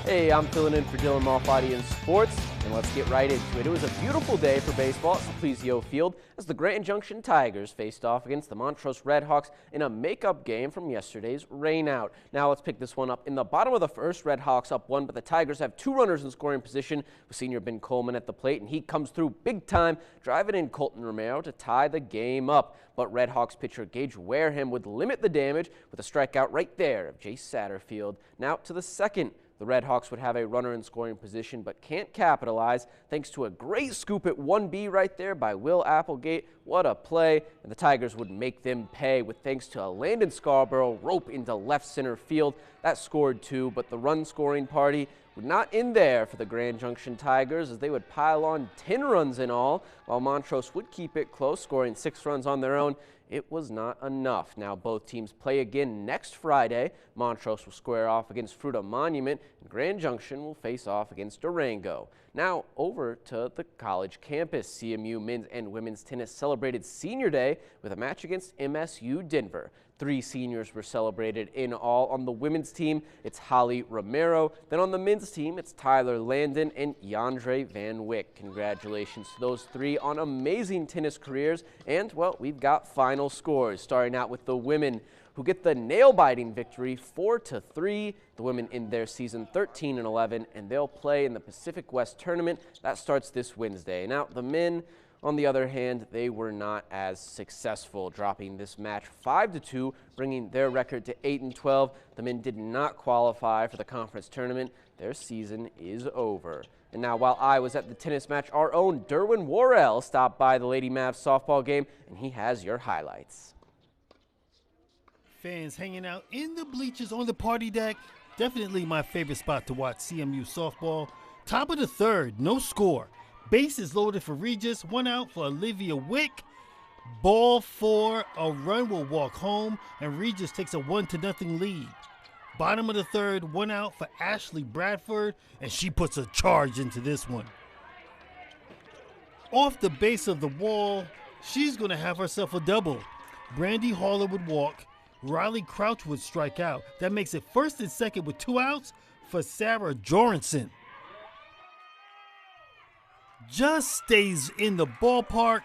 Hey, I'm filling in for Dylan Malfatti in sports, and let's get right into it. It was a beautiful day for baseball at Supplesio Field as the Grand Junction Tigers faced off against the Montrose Redhawks in a makeup game from yesterday's rainout. Now let's pick this one up. In the bottom of the first, Redhawks up one, but the Tigers have two runners in scoring position with senior Ben Coleman at the plate, and he comes through big time, driving in Colton Romero to tie the game up. But Redhawks pitcher Gage Wareham would limit the damage with a strikeout right there of Jace Satterfield. Now to the second. The Redhawks would have a runner in scoring position but can't capitalize thanks to a great scoop at 1B right there by Will Applegate. What a play. And the Tigers would make them pay with thanks to a Landon Scarborough rope into left center field. That scored two, but the run scoring party would not end there for the Grand Junction Tigers as they would pile on 10 runs in all, while Montrose would keep it close, scoring 6 runs on their own. It was not enough. Now both teams play again next Friday. Montrose will square off against Fruita Monument, and Grand Junction will face off against Durango. Now over to the college campus. CMU men's and women's tennis celebrated Senior Day with a match against MSU Denver. 3 seniors were celebrated in all. On the women's team, it's Holly Romero. Then on the men's team, it's Tyler Landon and Yandre Van Wyck. Congratulations to those 3 on amazing tennis careers. And, well, we've got final scores, starting out with the women, who get the nail-biting victory 4-3. The women in their season 13-11, and they'll play in the Pacific West Tournament. That starts this Wednesday. Now, the men, on the other hand, they were not as successful, dropping this match 5-2, bringing their record to 8-12. The men did not qualify for the conference tournament. Their season is over. And now, while I was at the tennis match, our own Derwin Worrell stopped by the Lady Mavs softball game, and he has your highlights. Fans hanging out in the bleachers on the party deck. Definitely my favorite spot to watch CMU softball. Top of the third, no score. Bases loaded for Regis, 1 out for Olivia Wick. Ball 4, a run will walk home, and Regis takes a 1-0 lead. Bottom of the third, 1 out for Ashley Bradford, and she puts a charge into this one. Off the base of the wall, she's going to have herself a double. Brandy Haller would walk. Riley Crouch would strike out. That makes it first and second with 2 outs for Sarah Joranson. Just stays in the ballpark.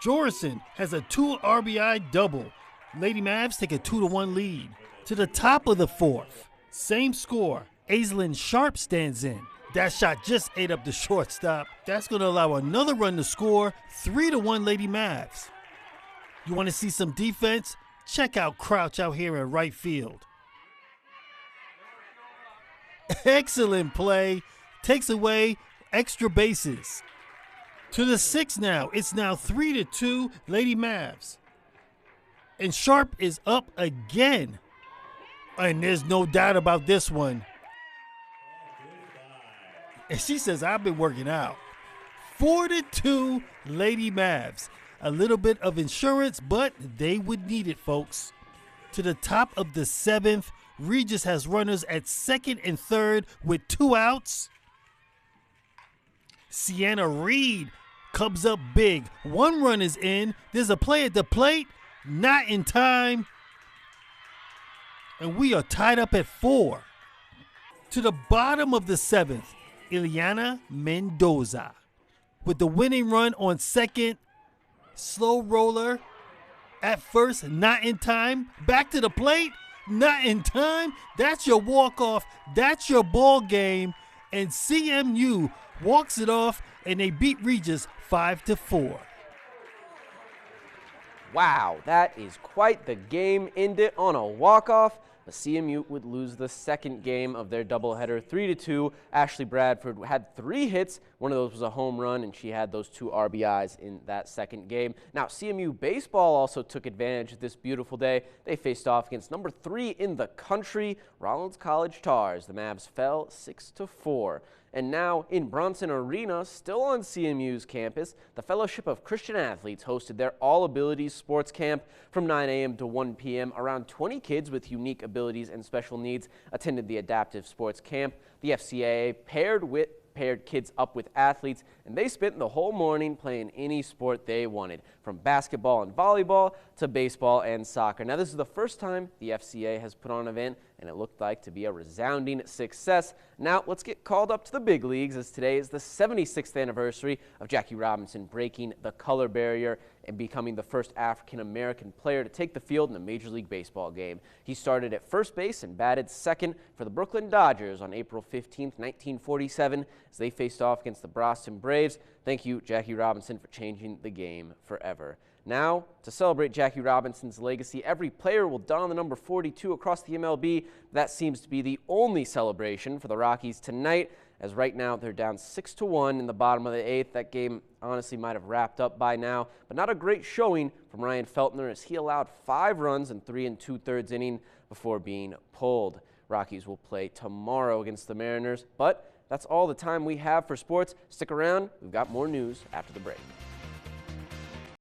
Joranson has a 2 RBI double. Lady Mavs take a 2-1 lead. To the top of the fourth, same score. Aislinn Sharp stands in. That shot just ate up the shortstop. That's going to allow another run to score. 3-1 Lady Mavs. You want to see some defense? Check out Crouch out here in right field. Excellent play. Takes away extra bases. To the 6th now. It's now 3-2 Lady Mavs. And Sharp is up again. And there's no doubt about this one. And she says, I've been working out. 4-2 Lady Mavs. A little bit of insurance, but they would need it, folks. To the top of the 7th, Regis has runners at 2nd and 3rd with 2 outs. Sienna Reed comes up big. 1 run is in. There's a play at the plate. Not in time. And we are tied up at 4. To the bottom of the 7th, Ileana Mendoza with the winning run on 2nd. Slow roller at first, not in time. Back to the plate, not in time. That's your walk-off. That's your ball game. And CMU walks it off, and they beat Regis 5-4. Wow, that is quite the game. Ended on a walk-off. But CMU would lose the second game of their doubleheader, 3-2. Ashley Bradford had 3 hits. One of those was a home run, and she had those 2 RBIs in that second game. Now, CMU baseball also took advantage of this beautiful day. They faced off against number 3 in the country, Rollins College Tars. The Mavs fell 6-4. And now in Bronson Arena, still on CMU's campus, the Fellowship of Christian Athletes hosted their All Abilities Sports Camp from 9 a.m. to 1 p.m. Around 20 kids with unique abilities and special needs attended the adaptive sports camp. The FCAA paired kids up with athletes, and they spent the whole morning playing any sport they wanted. from basketball and volleyball to baseball and soccer. Now, this is the first time the FCA has put on an event, and it looked like to be a resounding success. Now, let's get called up to the big leagues, as today is the 76th anniversary of Jackie Robinson breaking the color barrier and becoming the first African-American player to take the field in a Major League Baseball game. He started at first base and batted second for the Brooklyn Dodgers on April 15, 1947, as they faced off against the Boston Braves. Thank you, Jackie Robinson, for changing the game forever. Now, to celebrate Jackie Robinson's legacy, every player will don the number 42 across the MLB. That seems to be the only celebration for the Rockies tonight, as right now they're down 6-1 in the bottom of the 8th. That game honestly might have wrapped up by now, but not a great showing from Ryan Feltner, as he allowed 5 runs in 3 2/3 inning before being pulled. Rockies will play tomorrow against the Mariners, but that's all the time we have for sports. Stick around, we've got more news after the break.